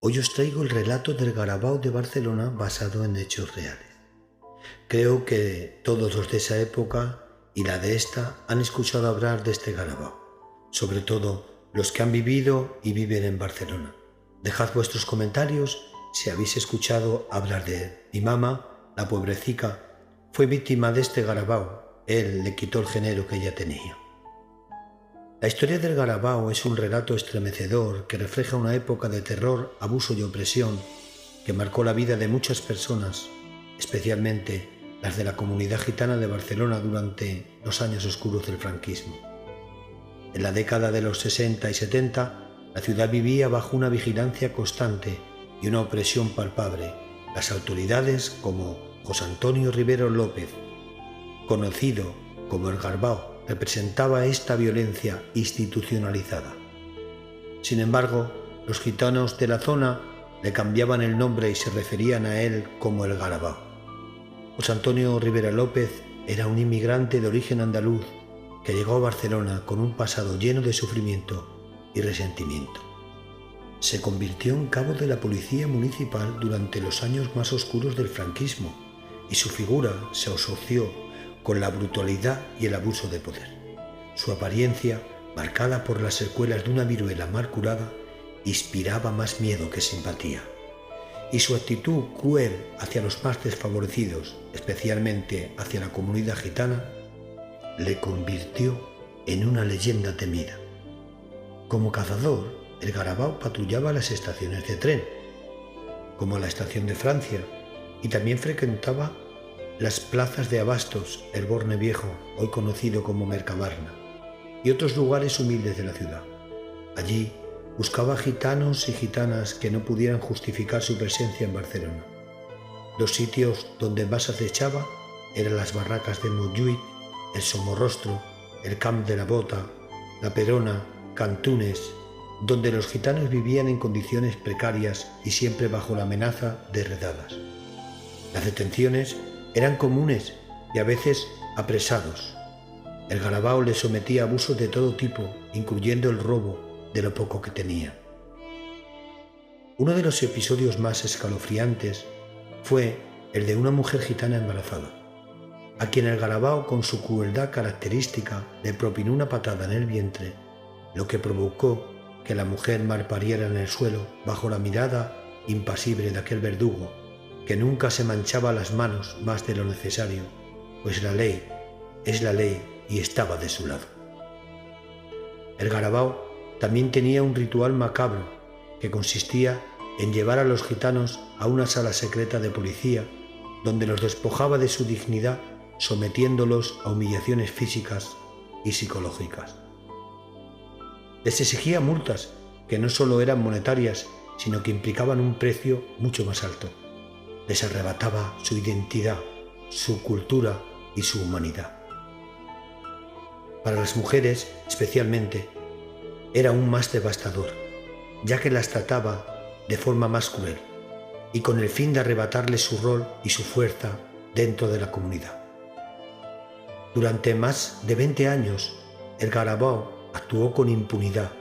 Hoy os traigo el relato del Garabao de Barcelona basado en hechos reales. Creo que todos los de esa época y la de esta han escuchado hablar de este Garabao, sobre todo los que han vivido y viven en Barcelona. Dejad vuestros comentarios si habéis escuchado hablar de él. Mi mamá, la puebrecica, fue víctima de este Garabao. Él le quitó el género que ella tenía. La historia del Garabao es un relato estremecedor que refleja una época de terror, abuso y opresión que marcó la vida de muchas personas, especialmente las de la comunidad gitana de Barcelona durante los años oscuros del franquismo. En la década de los 60 y 70, la ciudad vivía bajo una vigilancia constante y una opresión palpable. Las autoridades, como José Antonio Rivero López, conocido como el Garabao, representaba esta violencia institucionalizada. Sin embargo, los gitanos de la zona le cambiaban el nombre y se referían a él como el Garabao. José Antonio Rivero López era un inmigrante de origen andaluz que llegó a Barcelona con un pasado lleno de sufrimiento y resentimiento. Se convirtió en cabo de la policía municipal durante los años más oscuros del franquismo y su figura se asoció con la brutalidad y el abuso de poder. Su apariencia, marcada por las secuelas de una viruela mal curada, inspiraba más miedo que simpatía. Y su actitud cruel hacia los más desfavorecidos, especialmente hacia la comunidad gitana, le convirtió en una leyenda temida. Como cazador, el Garabao patrullaba las estaciones de tren, como la estación de Francia, y también frecuentaba las plazas de abastos, el Borne Viejo, hoy conocido como Mercabarna, y otros lugares humildes de la ciudad. Allí buscaba gitanos y gitanas que no pudieran justificar su presencia en Barcelona. Los sitios donde más acechaba eran las barracas de Montjuïc, el Somorrostro, el Camp de la Bota, la Perona, Cantunes, donde los gitanos vivían en condiciones precarias y siempre bajo la amenaza de redadas. Las detenciones eran comunes y a veces apresados. El Garabao les sometía a abusos de todo tipo, incluyendo el robo de lo poco que tenía. Uno de los episodios más escalofriantes fue el de una mujer gitana embarazada, a quien el Garabao, con su crueldad característica, le propinó una patada en el vientre, lo que provocó que la mujer malpariera en el suelo bajo la mirada impasible de aquel verdugo, que nunca se manchaba las manos más de lo necesario, pues la ley es la ley y estaba de su lado. El Garabao también tenía un ritual macabro que consistía en llevar a los gitanos a una sala secreta de policía donde los despojaba de su dignidad, sometiéndolos a humillaciones físicas y psicológicas. Les exigía multas que no solo eran monetarias, sino que implicaban un precio mucho más alto. Les arrebataba su identidad, su cultura y su humanidad. Para las mujeres, especialmente, era aún más devastador, ya que las trataba de forma más cruel y con el fin de arrebatarles su rol y su fuerza dentro de la comunidad. Durante más de 20 años, el Garabao actuó con impunidad,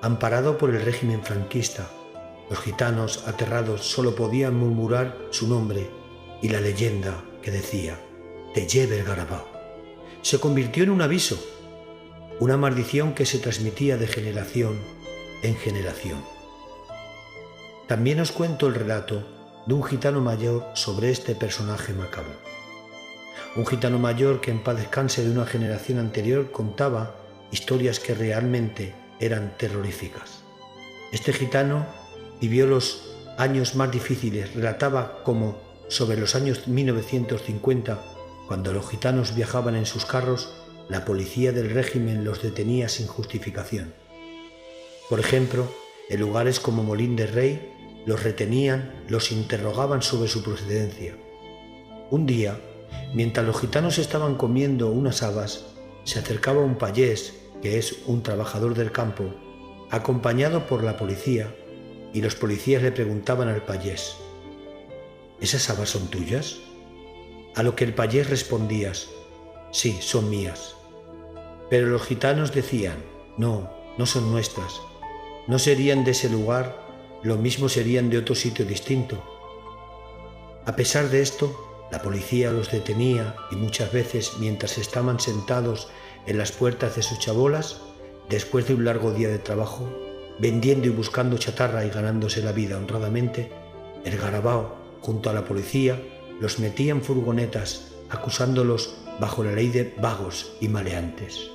amparado por el régimen franquista. Los gitanos, aterrados, solo podían murmurar su nombre y la leyenda que decía: «Te lleve el Garabao». Se convirtió en un aviso, una maldición que se transmitía de generación en generación. También os cuento el relato de un gitano mayor sobre este personaje macabro. Un gitano mayor que en paz descanse de una generación anterior contaba historias que realmente eran terroríficas. Este gitano vivió los años más difíciles. Relataba cómo sobre los años 1950, cuando los gitanos viajaban en sus carros, la policía del régimen los detenía sin justificación. Por ejemplo, en lugares como Molín de Rey, los retenían, los interrogaban sobre su procedencia. Un día, mientras los gitanos estaban comiendo unas habas, se acercaba un payés, que es un trabajador del campo, acompañado por la policía, y los policías le preguntaban al payés: «¿Esas habas son tuyas?». A lo que el payés respondía: «Sí, son mías». Pero los gitanos decían: «No, no son nuestras, no serían de ese lugar lo mismo serían de otro sitio distinto. A pesar de esto, la policía los detenía y muchas veces, mientras estaban sentados en las puertas de sus chabolas, después de un largo día de trabajo, vendiendo y buscando chatarra y ganándose la vida honradamente, el Garabao, junto a la policía, los metía en furgonetas, acusándolos bajo la ley de vagos y maleantes.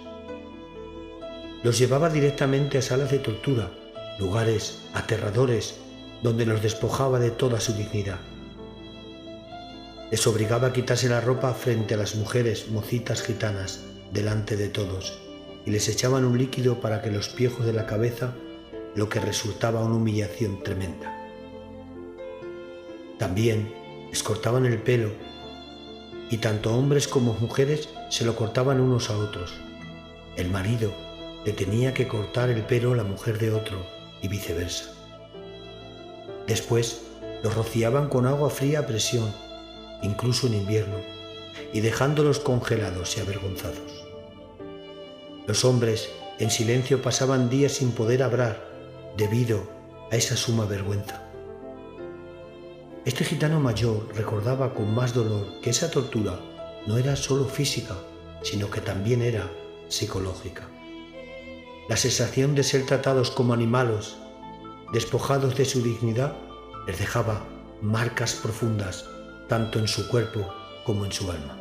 Los llevaba directamente a salas de tortura, lugares aterradores donde los despojaba de toda su dignidad. Les obligaba a quitarse la ropa frente a las mujeres mocitas gitanas delante de todos y les echaban un líquido para que los piojos de la cabeza, lo que resultaba una humillación tremenda. También les cortaban el pelo y tanto hombres como mujeres se lo cortaban unos a otros. El marido le tenía que cortar el pelo a la mujer de otro y viceversa. Después los rociaban con agua fría a presión, incluso en invierno, y dejándolos congelados y avergonzados. Los hombres en silencio pasaban días sin poder hablar debido a esa suma vergüenza. Este gitano mayor recordaba con más dolor que esa tortura no era solo física, sino que también era psicológica. La sensación de ser tratados como animales, despojados de su dignidad, les dejaba marcas profundas tanto en su cuerpo como en su alma.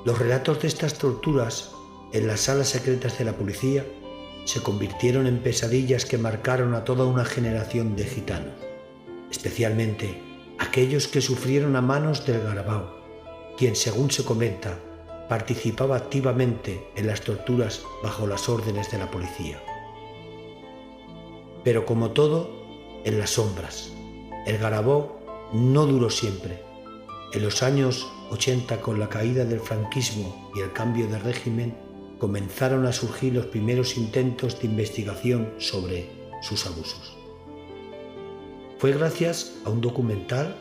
Los relatos de estas torturas en las salas secretas de la policía se convirtieron en pesadillas que marcaron a toda una generación de gitanos, especialmente aquellos que sufrieron a manos del Garabao, quien, según se comenta, participaba activamente en las torturas bajo las órdenes de la policía. Pero como todo, en las sombras, el Garabao no duró siempre. En los años 80, con la caída del franquismo y el cambio de régimen, comenzaron a surgir los primeros intentos de investigación sobre sus abusos. Fue gracias a un documental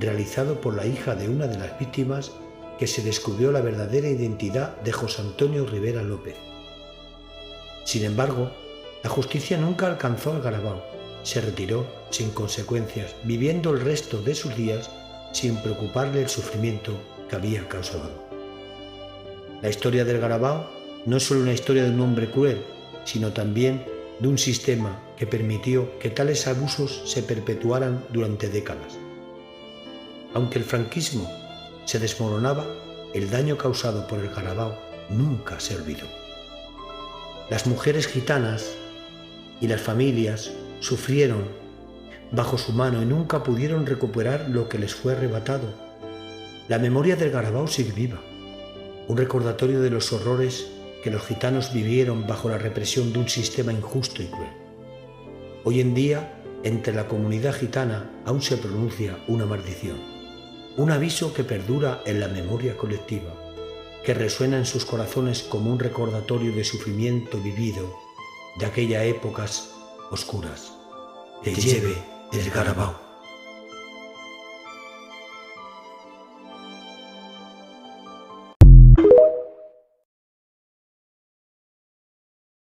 realizado por la hija de una de las víctimas que se descubrió la verdadera identidad de José Antonio Rivera López. Sin embargo, la justicia nunca alcanzó al Garabao. Se retiró sin consecuencias, viviendo el resto de sus días sin preocuparle el sufrimiento que había causado. La historia del Garabao no es solo una historia de un hombre cruel, sino también de un sistema que permitió que tales abusos se perpetuaran durante décadas. Aunque el franquismo se desmoronaba, el daño causado por el Garabao nunca se olvidó. Las mujeres gitanas y las familias sufrieron bajo su mano y nunca pudieron recuperar lo que les fue arrebatado. La memoria del Garabao sigue viva, un recordatorio de los horrores que los gitanos vivieron bajo la represión de un sistema injusto y cruel. Hoy en día, entre la comunidad gitana aún se pronuncia una maldición, un aviso que perdura en la memoria colectiva, que resuena en sus corazones como un recordatorio de sufrimiento vivido de aquellas épocas oscuras. Te lleve el Garabao.